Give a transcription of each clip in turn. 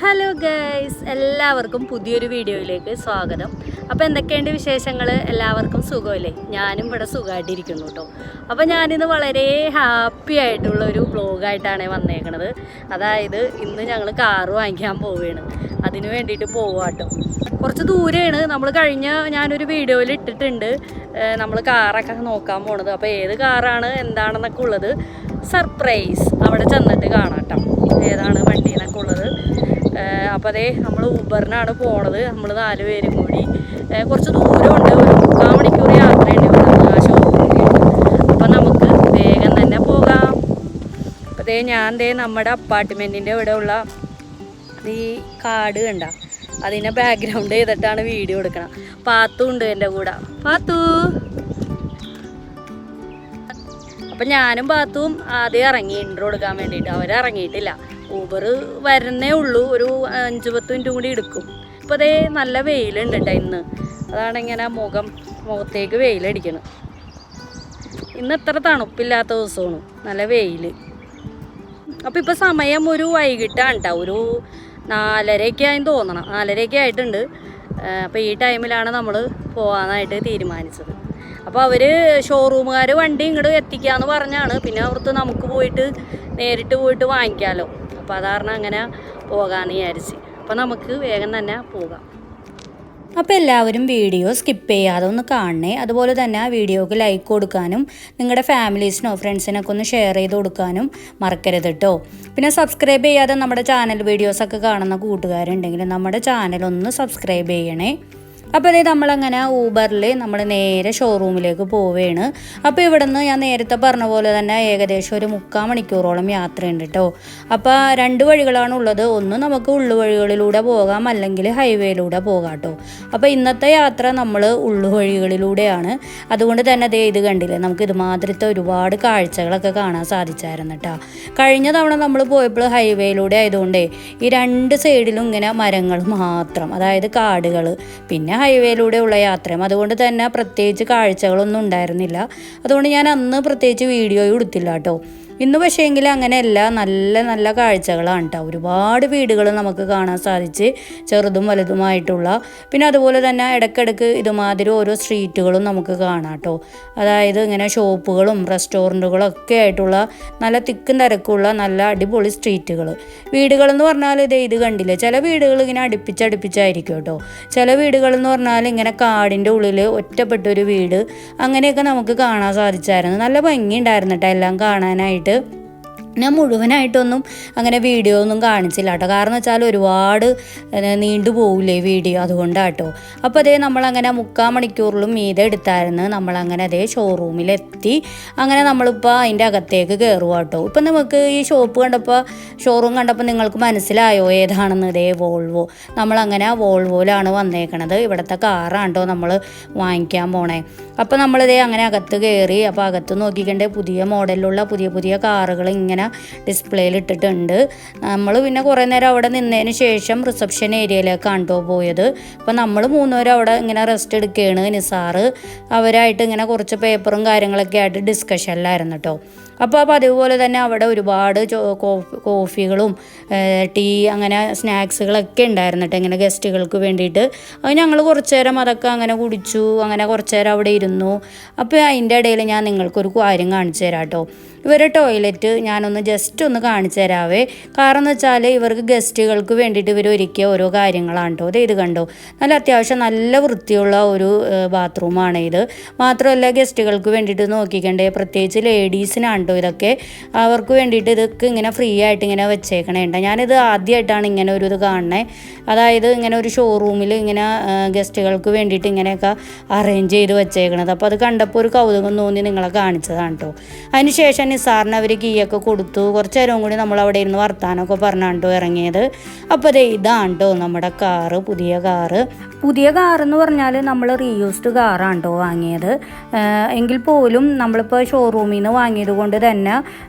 Hello guys, എല്ലാവർക്കും പുതിയൊരു വീഡിയോയിലേക്ക് സ്വാഗതം. അപ്പോൾ എന്തൊക്കെയുണ്ട് വിശേഷങ്ങൾ? എല്ലാവർക്കും സുഖമല്ലേ? ഞാനും ഇവിടെ സുഖമായിട്ടിരിക്കുന്നു കേട്ടോ. അപ്പോൾ ഞാനിന്ന് വളരെ ഹാപ്പി ആയിട്ടുള്ളൊരു വ്ലോഗായിട്ടാണ് വന്നേക്കണത്. അതായത് ഇന്ന് ഞങ്ങൾ കാറ് വാങ്ങിക്കാൻ പോവുകയാണ്. അതിന് വേണ്ടിയിട്ട് പോവാട്ടോ. കുറച്ച് ദൂരെയാണ്. നമ്മൾ ഞാനൊരു വീഡിയോയിൽ ഇട്ടിട്ടുണ്ട് നമ്മൾ കാറൊക്കെ നോക്കാൻ പോണത്. അപ്പോൾ ഏത് കാറാണ് എന്താണെന്നൊക്കെ ഉള്ളത് സർപ്രൈസ് അവിടെ ചെന്നിട്ട് കാണാം കേട്ടോ, ഏതാണ് വണ്ടി എന്നൊക്കെ ഉള്ളത്. അപ്പോൾ അതേ നമ്മൾ ഊബറിനാണ് പോണത്. നമ്മൾ 4 പേരും കൂടി. കുറച്ച് ദൂരമുണ്ട്, ഒരു 3/4 മണിക്കൂർ യാത്രയുണ്ട് ആ ഷോപ്പിലേക്ക്. അപ്പോൾ നമുക്ക് വേഗം തന്നെ പോകാം. അപ്പോൾ നമ്മുടെ അപ്പാർട്ട്മെൻറ്റിൻ്റെ ഇവിടെ ഉള്ള ഈ കാട് കണ്ട, അതിനെ ബാക്ക്ഗ്രൗണ്ട് ചെയ്തിട്ടാണ് വീഡിയോ എടുക്കണം. പാത്തു ഉണ്ട് എൻ്റെ കൂടെ. പാത്തു. അപ്പം ഞാനും പാത്തും ആദ്യം ഇറങ്ങി ഇൻട്രോ എടുക്കാൻ വേണ്ടിയിട്ട്. അവരിറങ്ങിയിട്ടില്ല, ഊബർ വരുന്നേ ഉള്ളൂ. ഒരു 5-10 മിനിറ്റ് കൂടി എടുക്കും. ഇപ്പോൾ അതേ നല്ല വെയിലുണ്ട് കേട്ടോ ഇന്ന്. അതാണ് ഇങ്ങനെ മുഖത്തേക്ക് വെയിലടിക്കണം. ഇന്ന് എത്ര തണുപ്പില്ലാത്ത ദിവസമാണ്, നല്ല വെയിൽ. അപ്പോൾ ഇപ്പോൾ സമയം ഒരു വൈകിട്ടാണ് കേട്ടോ, ഒരു 4:30 ആയെന്ന് തോന്നണം. 4:30 ആയിട്ടുണ്ട്. അപ്പോൾ ഈ ടൈമിലാണ് നമ്മൾ പോകാനായിട്ട് തീരുമാനിച്ചത്. അപ്പോൾ അവർ ഷോറൂമുകാർ വണ്ടി ഇങ്ങോട്ട് എത്തിക്കാമെന്ന് പറഞ്ഞാണ്. പിന്നെ അവർക്ക് നമുക്ക് നേരിട്ട് പോയിട്ട് വാങ്ങിക്കാമല്ലോ. അപ്പോൾ അതാരണം അങ്ങനെ പോകാമെന്ന് വിചാരിച്ച്. അപ്പോൾ നമുക്ക് വേഗം തന്നെ പോകാം. അപ്പോൾ എല്ലാവരും വീഡിയോ സ്കിപ്പ് ചെയ്യാതെ ഒന്ന് കാണണേ. അതുപോലെ തന്നെ ആ വീഡിയോക്ക് ലൈക്ക് കൊടുക്കാനും നിങ്ങളുടെ ഫാമിലീസിനോ ഫ്രണ്ട്സിനൊക്കെ ഒന്ന് ഷെയർ ചെയ്ത് കൊടുക്കാനും മറക്കരുത് കേട്ടോ. പിന്നെ സബ്സ്ക്രൈബ് ചെയ്യാതെ നമ്മുടെ ചാനൽ വീഡിയോസൊക്കെ കാണുന്ന കൂട്ടുകാരുണ്ടെങ്കിൽ നമ്മുടെ ചാനലൊന്ന് സബ്സ്ക്രൈബ് ചെയ്യണേ. അപ്പോൾ അതേ നമ്മളങ്ങനെ ഊബറിൽ നമ്മൾ നേരെ ഷോറൂമിലേക്ക് പോവുകയാണ്. അപ്പോൾ ഇവിടെ നിന്ന് ഞാൻ നേരത്തെ പറഞ്ഞ പോലെ തന്നെ ഏകദേശം ഒരു 3/4 മണിക്കൂറോളം യാത്രയുണ്ട് കേട്ടോ. അപ്പോൾ 2 വഴികളാണ് ഉള്ളത്. ഒന്ന് നമുക്ക് ഉള്ളുവഴികളിലൂടെ പോകാം, അല്ലെങ്കിൽ ഹൈവേയിലൂടെ പോകാം കേട്ടോ. അപ്പോൾ ഇന്നത്തെ യാത്ര നമ്മൾ ഉള്ളുവഴികളിലൂടെയാണ്. അതുകൊണ്ട് തന്നെ ഇത് കണ്ടില്ലേ, നമുക്ക് ഇതുമാതിരത്തെ ഒരുപാട് കാഴ്ചകളൊക്കെ കാണാൻ സാധിച്ചായിരുന്നു കേട്ടോ. കഴിഞ്ഞ തവണ നമ്മൾ പോയപ്പോൾ ഹൈവേയിലൂടെ ആയതുകൊണ്ടേ ഈ 2 സൈഡിലും ഇങ്ങനെ മരങ്ങൾ മാത്രം, അതായത് കാടുകൾ, പിന്നെ ഹൈവേയിലൂടെയുള്ള യാത്രയും. അതുകൊണ്ട് തന്നെ പ്രത്യേകിച്ച് കാഴ്ചകളൊന്നും ഉണ്ടായിരുന്നില്ല. അതുകൊണ്ട് ഞാൻ അന്ന് പ്രത്യേകിച്ച് വീഡിയോ എടുത്തില്ല കേട്ടോ. ഇന്ന് പക്ഷേങ്കിൽ അങ്ങനെയല്ല, നല്ല നല്ല കാഴ്ചകളാണ് കേട്ടോ. ഒരുപാട് വീടുകൾ നമുക്ക് കാണാൻ സാധിച്ച്, ചെറുതും വലുതുമായിട്ടുള്ള. പിന്നെ അതുപോലെ തന്നെ ഇടയ്ക്കിടയ്ക്ക് ഇതുമാതിരി ഓരോ സ്ട്രീറ്റുകളും നമുക്ക് കാണാം കേട്ടോ. അതായത് ഇങ്ങനെ ഷോപ്പുകളും റെസ്റ്റോറൻറ്റുകളും ഒക്കെ ആയിട്ടുള്ള നല്ല തിക്കും തിരക്കുള്ള നല്ല അടിപൊളി സ്ട്രീറ്റുകൾ. വീടുകളെന്ന് പറഞ്ഞാൽ ഇത് കണ്ടില്ലേ, ചില വീടുകൾ ഇങ്ങനെ അടുപ്പിച്ചായിരിക്കും കേട്ടോ. ചില വീടുകളെന്ന് പറഞ്ഞാൽ ഇങ്ങനെ കാടിൻ്റെ ഉള്ളിൽ ഒറ്റപ്പെട്ടൊരു വീട്, അങ്ങനെയൊക്കെ നമുക്ക് കാണാൻ സാധിച്ചായിരുന്നു. നല്ല ഭംഗി ഉണ്ടായിരുന്നു കേട്ടോ എല്ലാം കാണാനായിട്ട്. ഞാൻ മുഴുവനായിട്ടൊന്നും അങ്ങനെ വീഡിയോ ഒന്നും കാണിച്ചില്ല കേട്ടോ. കാരണം വെച്ചാൽ ഒരുപാട് നീണ്ടു പോകില്ലേ വീഡിയോ, അതുകൊണ്ടാട്ടോ. അപ്പോൾ അതേ നമ്മളങ്ങനെ 3/4 മണിക്കൂറിലും മീതെ എടുത്തായിരുന്നു. നമ്മളങ്ങനെ അതേ ഷോറൂമിലെത്തി. അങ്ങനെ നമ്മളിപ്പോൾ അതിൻ്റെ അകത്തേക്ക് കയറുക കേട്ടോ. ഇപ്പം നമുക്ക് ഈ ഷോറൂം കണ്ടപ്പോൾ നിങ്ങൾക്ക് മനസ്സിലായോ ഏതാണെന്ന്? ഇതേ വോൾവോ. നമ്മളങ്ങനെ വോൾവോയിലാണ് വന്നേക്കണത്. ഇവിടുത്തെ കാറാണ് കേട്ടോ നമ്മൾ വാങ്ങിക്കാൻ പോണേ. അപ്പോൾ നമ്മളിതേ അങ്ങനെ അകത്ത് കയറി. അപ്പോൾ അകത്ത് നോക്കിക്കണ്ടേ പുതിയ മോഡലിലുള്ള പുതിയ കാറുകൾ ഇങ്ങനെ ഡിസ്പ്ലേയിൽ ഇട്ടിട്ടുണ്ട്. നമ്മൾ പിന്നെ കുറേ നേരം അവിടെ നിന്നതിന് ശേഷം റിസപ്ഷൻ ഏരിയയിലേക്കാണ് കേട്ടോ പോയത്. അപ്പോൾ നമ്മൾ 3 പേരും അവിടെ ഇങ്ങനെ റെസ്റ്റ് എടുക്കുകയാണ്. നിസാറ് അവരായിട്ട് ഇങ്ങനെ കുറച്ച് പേപ്പറും കാര്യങ്ങളൊക്കെ ആയിട്ട് ഡിസ്കഷനിലായിരുന്നു കേട്ടോ. അപ്പോൾ അതുപോലെ തന്നെ അവിടെ ഒരുപാട് കോഫികളും ടീ അങ്ങനെ സ്നാക്സുകളൊക്കെ ഉണ്ടായിരുന്നു കേട്ടോ, ഇങ്ങനെ ഗസ്റ്റുകൾക്ക് വേണ്ടിയിട്ട്. അത് ഞങ്ങൾ കുറച്ച് നേരം അതൊക്കെ അങ്ങനെ കുടിച്ചു. അങ്ങനെ കുറച്ച് നേരം അവിടെ ഇരുന്നു. അപ്പോൾ അതിൻ്റെ ഇടയിൽ ഞാൻ നിങ്ങൾക്കൊരു കാര്യം കാണിച്ചു തരാം കേട്ടോ. ഇവരെ ടോയ്ലറ്റ് ഞാനൊന്ന് ജസ്റ്റ് ഒന്ന് കാണിച്ചു തരാവേ. കാരണം എന്ന് വെച്ചാൽ ഇവർക്ക് ഗസ്റ്റുകൾക്ക് വേണ്ടിയിട്ട് ഇവർ ഒരുക്കിയ ഓരോ കാര്യങ്ങളാണ് കേട്ടോ. ഇത് കണ്ടോ, നല്ല അത്യാവശ്യം നല്ല വൃത്തിയുള്ള ഒരു ബാത്റൂമാണ് ഇത്. മാത്രമല്ല ഗസ്റ്റുകൾക്ക് വേണ്ടിയിട്ട് നോക്കിക്കണ്ടേ, പ്രത്യേകിച്ച് ലേഡീസിനാണ് കേട്ടോ ഇതൊക്കെ. അവർക്ക് വേണ്ടിയിട്ട് ഇതൊക്കെ ഇങ്ങനെ ഫ്രീ ആയിട്ട് ഇങ്ങനെ വെച്ചേക്കണേണ്ട. ഞാനിത് ആദ്യമായിട്ടാണ് ഇങ്ങനെ ഒരു ഇത് കാണണേ. അതായത് ഇങ്ങനെ ഒരു ഷോറൂമിൽ ഇങ്ങനെ ഗസ്റ്റുകൾക്ക് വേണ്ടിയിട്ട് ഇങ്ങനെയൊക്കെ അറേഞ്ച് ചെയ്ത് വെച്ചേക്കണത്. അപ്പോൾ അത് കണ്ടപ്പോൾ ഒരു കൗതുകം തോന്നി നിങ്ങളെ കാണിച്ചതാണ് കേട്ടോ. അതിന് ശേഷം നിസാറിന് അവർ കീയൊക്കെ കൊടുത്തു. കുറച്ച് നേരം കൂടി നമ്മൾ അവിടെ ഇരുന്ന് വർത്താനമൊക്കെ പറഞ്ഞാണ് കേട്ടോ ഇറങ്ങിയത്. അപ്പോൾ ഇതാണ് കേട്ടോ നമ്മുടെ കാറ്, പുതിയ കാറെന്ന് പറഞ്ഞാൽ നമ്മൾ റീയൂസ്ഡ് കാറാണ് കേട്ടോ വാങ്ങിയത്. എങ്കിൽ പോലും നമ്മളിപ്പോൾ ഷോറൂമിൽ നിന്ന് വാങ്ങിയത് കൊണ്ട് തന്നെ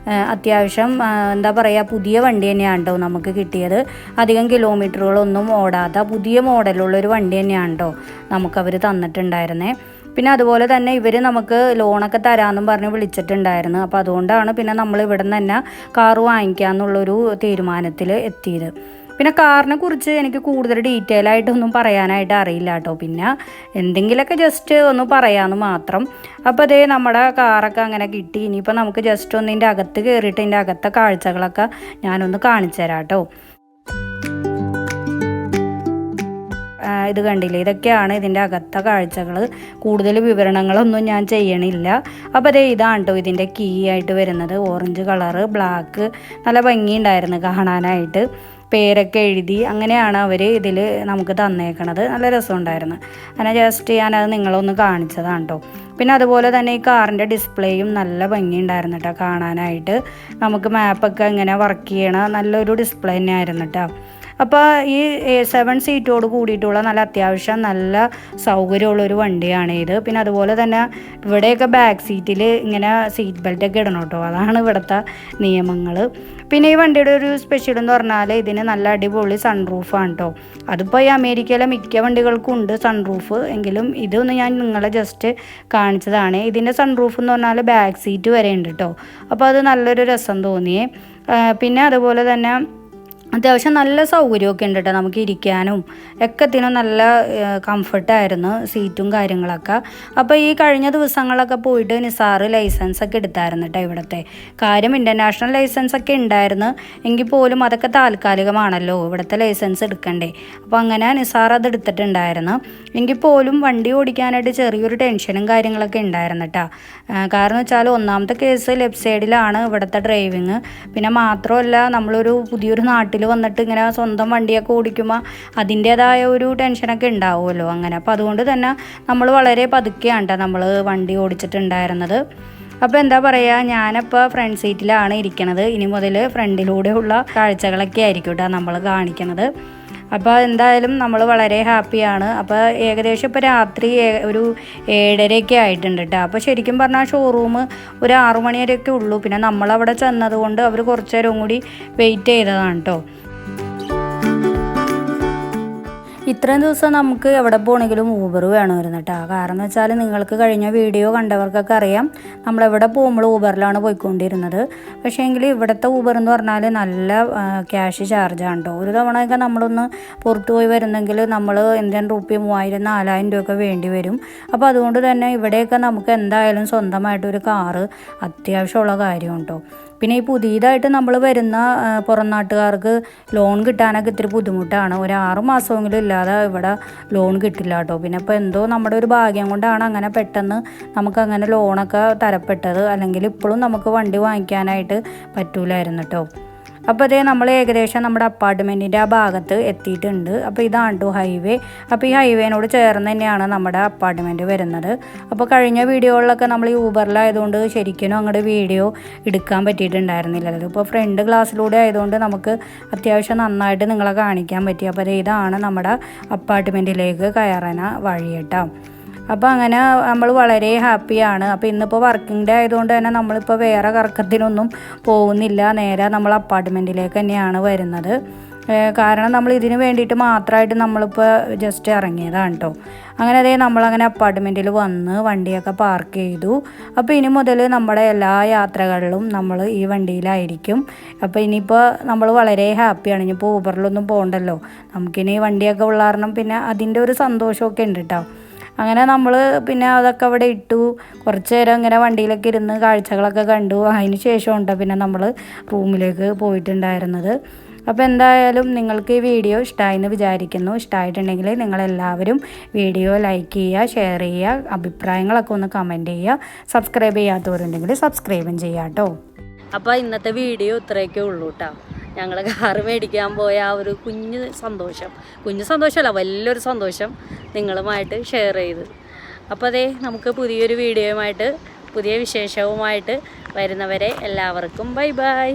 അത്യാവശ്യം എന്താ പറയുക, പുതിയ വണ്ടി തന്നെയാണ് കേട്ടോ നമുക്ക് കിട്ടിയത്. അധികം കിലോമീറ്ററുകളൊന്നും ഓടാത്ത പുതിയ മോഡലുള്ളൊരു വണ്ടി തന്നെയാണ് കേട്ടോ നമുക്കവർ തന്നിട്ടുണ്ടായിരുന്നേ. പിന്നെ അതുപോലെ തന്നെ ഇവർ നമുക്ക് ലോണൊക്കെ തരാമെന്നും പറഞ്ഞ് വിളിച്ചിട്ടുണ്ടായിരുന്നു. അപ്പോൾ അതുകൊണ്ടാണ് പിന്നെ നമ്മൾ ഇവിടെ നിന്ന് തന്നെ കാറ് വാങ്ങിക്കാമെന്നുള്ളൊരു തീരുമാനത്തിൽ എത്തിയത്. പിന്നെ കാറിനെ കുറിച്ച് എനിക്ക് കൂടുതൽ ഡീറ്റെയിൽ ആയിട്ടൊന്നും പറയാനായിട്ട് അറിയില്ല കേട്ടോ. പിന്നെ എന്തെങ്കിലുമൊക്കെ ജസ്റ്റ് ഒന്ന് പറയാമെന്ന് മാത്രം. അപ്പോൾ അതേ നമ്മുടെ കാറൊക്കെ അങ്ങനെ കിട്ടി. ഇനിയിപ്പോൾ നമുക്ക് ജസ്റ്റ് ഒന്ന് ഇതിൻ്റെ അകത്ത് കയറിയിട്ട് ഇതിൻ്റെ അകത്തെ കാഴ്ചകളൊക്കെ ഞാനൊന്ന് കാണിച്ചു തരാം കേട്ടോ. ഇത് കണ്ടില്ലേ, ഇതൊക്കെയാണ് ഇതിൻ്റെ അകത്തെ കാഴ്ചകൾ. കൂടുതൽ വിവരണങ്ങളൊന്നും ഞാൻ ചെയ്യണില്ല. അപ്പോൾ അതേ ഇതാണ് കേട്ടോ ഇതിൻ്റെ കീ ആയിട്ട് വരുന്നത്. ഓറഞ്ച് കളറ്, ബ്ലാക്ക്, നല്ല ഭംഗിയുണ്ടായിരുന്നു കാണാനായിട്ട്. പേരൊക്കെ എഴുതി അങ്ങനെയാണ് അവർ ഇതിൽ നമുക്ക് തന്നേക്കണത്. നല്ല രസമുണ്ടായിരുന്നു. അങ്ങനെ ജസ്റ്റ് ഞാനത് നിങ്ങളൊന്ന് കാണിച്ചതാണ് കേട്ടോ. പിന്നെ അതുപോലെ തന്നെ ഈ കാറിൻ്റെ ഡിസ്പ്ലേയും നല്ല ഭംഗിയുണ്ടായിരുന്നു കേട്ടോ കാണാനായിട്ട്. നമുക്ക് മാപ്പൊക്കെ ഇങ്ങനെ വർക്ക് ചെയ്യണ നല്ലൊരു ഡിസ്പ്ലേ തന്നെ ആയിരുന്നു കേട്ടോ. അപ്പോൾ ഈ 7 സീറ്റോട് കൂടിയിട്ടുള്ള നല്ല അത്യാവശ്യം നല്ല സൗകര്യമുള്ളൊരു വണ്ടിയാണ് ഇത്. പിന്നെ അതുപോലെ തന്നെ ഇവിടെയൊക്കെ ബാക്ക് സീറ്റിൽ ഇങ്ങനെ സീറ്റ് ബെൽറ്റൊക്കെ ഇടണം കേട്ടോ. അതാണ് ഇവിടുത്തെ നിയമങ്ങൾ. പിന്നെ ഈ വണ്ടിയുടെ ഒരു സ്പെഷ്യൽ എന്ന് പറഞ്ഞാൽ ഇതിന് നല്ല അടിപൊളി സൺറൂഫാണ് കേട്ടോ. അതിപ്പോൾ ഈ അമേരിക്കയിലെ മിക്ക വണ്ടികൾക്കും ഉണ്ട് സൺറൂഫ്. എങ്കിലും ഇതൊന്ന് ഞാൻ നിങ്ങളെ ജസ്റ്റ് കാണിച്ചതാണ്. ഇതിൻ്റെ സൺറൂഫ് എന്ന് പറഞ്ഞാൽ ബാക്ക് സീറ്റ് വരെ ഉണ്ട് കേട്ടോ. അപ്പോൾ അത് നല്ലൊരു രസം തോന്നിയേ. പിന്നെ അതുപോലെ തന്നെ അത്യാവശ്യം നല്ല സൗകര്യമൊക്കെ ഉണ്ട് കേട്ടോ. നമുക്ക് ഇരിക്കാനും ഒക്കത്തിനും നല്ല കംഫർട്ടായിരുന്നു സീറ്റും കാര്യങ്ങളൊക്കെ. അപ്പോൾ ഈ കഴിഞ്ഞ ദിവസങ്ങളൊക്കെ പോയിട്ട് നിസാറ് ലൈസൻസൊക്കെ എടുത്തായിരുന്നു കേട്ടോ ഇവിടുത്തെ. കാര്യം ഇൻ്റർനാഷണൽ ലൈസൻസൊക്കെ ഉണ്ടായിരുന്നു എങ്കിൽ പോലും അതൊക്കെ താൽക്കാലികമാണല്ലോ, ഇവിടുത്തെ ലൈസൻസ് എടുക്കണ്ടേ. അപ്പോൾ അങ്ങനെ നിസാർ അത് എടുത്തിട്ടുണ്ടായിരുന്നു. എങ്കിൽ പോലും വണ്ടി ഓടിക്കാനായിട്ട് ചെറിയൊരു ടെൻഷനും കാര്യങ്ങളൊക്കെ ഉണ്ടായിരുന്നു കേട്ടോ. കാരണം വെച്ചാൽ ഒന്നാമത്തെ കേസ് ലെഫ്റ്റ് സൈഡിലാണ് ഇവിടുത്തെ ഡ്രൈവിങ്. പിന്നെ മാത്രമല്ല നമ്മളൊരു പുതിയൊരു നാട്ടിൽ വന്നിട്ട് ഇങ്ങനെ സ്വന്തം വണ്ടിയൊക്കെ ഓടിക്കുമ്പോൾ അതിൻ്റേതായ ഒരു ടെൻഷനൊക്കെ ഉണ്ടാവുമല്ലോ അങ്ങനെ. അപ്പോൾ അതുകൊണ്ട് തന്നെ നമ്മൾ വളരെ പതുക്കെയാണ് കേട്ടോ നമ്മൾ വണ്ടി ഓടിച്ചിട്ടുണ്ടായിരുന്നത്. അപ്പോൾ എന്താ പറയുക, ഞാനിപ്പോൾ ഫ്രണ്ട് സീറ്റിലാണ് ഇരിക്കണത്. ഇനി മുതൽ ഫ്രണ്ടിലൂടെയുള്ള കാഴ്ചകളൊക്കെ ആയിരിക്കും കേട്ടോ നമ്മൾ കാണിക്കണത്. അപ്പോൾ എന്തായാലും നമ്മൾ വളരെ ഹാപ്പിയാണ്. അപ്പോൾ ഏകദേശം ഇപ്പോൾ രാത്രി ഒരു 7:30 ആയിട്ടുണ്ട് കേട്ടോ. അപ്പോൾ ശരിക്കും പറഞ്ഞാൽ ഷോറൂം ഒരു 6 മണി വരെയൊക്കെ ഉള്ളൂ. പിന്നെ നമ്മളവിടെ ചെന്നതുകൊണ്ട് അവർ കുറച്ച് നേരം കൂടി വെയിറ്റ് ചെയ്തതാണ് കേട്ടോ. ഇത്രയും ദിവസം നമുക്ക് എവിടെ പോകണമെങ്കിലും ഊബർ വേണമായിരുന്നു കേട്ടോ. കാരണം എന്ന് വെച്ചാൽ നിങ്ങൾക്ക് കഴിഞ്ഞ വീഡിയോ കണ്ടവർക്കൊക്കെ അറിയാം നമ്മളെവിടെ പോകുമ്പോൾ ഊബറിലാണ് പോയിക്കൊണ്ടിരുന്നത്. പക്ഷേ എങ്കിൽ ഇവിടുത്തെ ഊബർ എന്ന് പറഞ്ഞാൽ നല്ല ക്യാഷ് ചാർജാണ് കേട്ടോ. ഒരു തവണയൊക്കെ നമ്മളൊന്ന് പുറത്തു പോയി വരുന്നെങ്കിൽ നമ്മൾ ഇന്ത്യൻ റുപ്പി 3000-4000 രൂപയൊക്കെ വേണ്ടി വരും. അപ്പോൾ അതുകൊണ്ട് തന്നെ ഇവിടെയൊക്കെ നമുക്ക് എന്തായാലും സ്വന്തമായിട്ടൊരു കാറ് അത്യാവശ്യമുള്ള കാര്യമാണ് കേട്ടോ. പിന്നെ ഈ പുതിയതായിട്ട് നമ്മൾ വരുന്ന പുറം നാട്ടുകാർക്ക് ലോൺ കിട്ടാനൊക്കെ ഇത്തിരി ബുദ്ധിമുട്ടാണ്. ഒരു 6 മാസമെങ്കിലും ഇല്ലാതെ ഇവിടെ ലോൺ കിട്ടില്ല കേട്ടോ. പിന്നെ ഇപ്പോൾ എന്തോ നമ്മുടെ ഒരു ഭാഗ്യം കൊണ്ടാണ് അങ്ങനെ പെട്ടെന്ന് നമുക്കങ്ങനെ ലോണൊക്കെ തരപ്പെട്ടത്. അല്ലെങ്കിൽ ഇപ്പോഴും നമുക്ക് വണ്ടി വാങ്ങിക്കാനായിട്ട് പറ്റൂലായിരുന്നു കേട്ടോ. അപ്പോൾ അതേ നമ്മൾ ഏകദേശം നമ്മുടെ അപ്പാർട്ട്മെൻറ്റിൻ്റെ ആ ഭാഗത്ത് എത്തിയിട്ടുണ്ട്. അപ്പോൾ ഇതാണ് കേട്ടോ ഹൈവേ. അപ്പോൾ ഈ ഹൈവേനോട് ചേർന്ന് തന്നെയാണ് നമ്മുടെ അപ്പാർട്ട്മെൻറ്റ് വരുന്നത്. അപ്പോൾ കഴിഞ്ഞ വീഡിയോകളിലൊക്കെ നമ്മൾ ഈ ഊബറിലായതുകൊണ്ട് ശരിക്കും അങ്ങോട്ട് വീഡിയോ എടുക്കാൻ പറ്റിയിട്ടുണ്ടായിരുന്നില്ലല്ലോ. ഇപ്പോൾ ഫ്രണ്ട് ഗ്ലാസ്സിലൂടെ ആയതുകൊണ്ട് നമുക്ക് അത്യാവശ്യം നന്നായിട്ട് നിങ്ങളെ കാണിക്കാൻ പറ്റി. അപ്പോൾ ഇതാണ് നമ്മുടെ അപ്പാർട്ട്മെൻറ്റിലേക്ക് കയറാൻ വഴി കേട്ടോ. അപ്പോൾ അങ്ങനെ നമ്മൾ വളരെ ഹാപ്പിയാണ്. അപ്പോൾ ഇന്നിപ്പോൾ വർക്കിംഗ് ഡേ ആയതുകൊണ്ട് തന്നെ നമ്മളിപ്പോൾ വേറെ കറക്കത്തിനൊന്നും പോകുന്നില്ല. നേരെ നമ്മൾ അപ്പാർട്ട്മെൻറ്റിലേക്ക് തന്നെയാണ് വരുന്നത്. കാരണം നമ്മൾ ഇതിന് വേണ്ടിയിട്ട് മാത്രമായിട്ട് നമ്മളിപ്പോൾ ജസ്റ്റ് ഇറങ്ങിയതാണ് കേട്ടോ. അങ്ങനെ അതേ നമ്മളങ്ങനെ അപ്പാർട്ട്മെൻറ്റിൽ വന്ന് വണ്ടിയൊക്കെ പാർക്ക് ചെയ്തു. അപ്പോൾ ഇനി മുതൽ നമ്മുടെ എല്ലാ യാത്രകളിലും നമ്മൾ ഈ വണ്ടിയിലായിരിക്കും. അപ്പോൾ ഇനിയിപ്പോൾ നമ്മൾ വളരെ ഹാപ്പിയാണ്. ഇനിയിപ്പോൾ ഊബറിലൊന്നും പോകണ്ടല്ലോ, നമുക്കിനി വണ്ടിയൊക്കെ ഉള്ള കാരണം പിന്നെ അതിൻ്റെ ഒരു സന്തോഷമൊക്കെ ഉണ്ട് കേട്ടോ. അങ്ങനെ നമ്മൾ പിന്നെ അതൊക്കെ അവിടെ ഇട്ടു. കുറച്ച് നേരം ഇങ്ങനെ വണ്ടിയിലൊക്കെ ഇരുന്ന് കാഴ്ചകളൊക്കെ കണ്ടു. അതിന് ശേഷം ഉണ്ടോ പിന്നെ നമ്മൾ റൂമിലേക്ക് പോയിട്ടുണ്ടായിരുന്നത്. അപ്പോൾ എന്തായാലും നിങ്ങൾക്ക് ഈ വീഡിയോ ഇഷ്ടമായെന്ന് വിചാരിക്കുന്നു. ഇഷ്ടമായിട്ടുണ്ടെങ്കിൽ നിങ്ങളെല്ലാവരും വീഡിയോ ലൈക്ക് ചെയ്യുക, ഷെയർ ചെയ്യുക, അഭിപ്രായങ്ങളൊക്കെ ഒന്ന് കമൻറ്റ് ചെയ്യുക. സബ്സ്ക്രൈബ് ചെയ്യാത്തവരുണ്ടെങ്കിൽ സബ്സ്ക്രൈബും ചെയ്യാം കേട്ടോ. അപ്പോൾ ഇന്നത്തെ വീഡിയോ ഇത്രയൊക്കെ ഉള്ളൂ കേട്ടോ. ഞങ്ങൾ കാറ് മേടിക്കാൻ പോയ ആ ഒരു കുഞ്ഞു സന്തോഷമല്ല, വലിയൊരു സന്തോഷം നിങ്ങളുമായിട്ട് ഷെയർ ചെയ്ത്. അപ്പോൾ അതേ നമുക്ക് പുതിയൊരു വീഡിയോയുമായിട്ട് പുതിയ വിശേഷവുമായിട്ട് വരുന്നവരെ എല്ലാവർക്കും ബൈ ബൈ.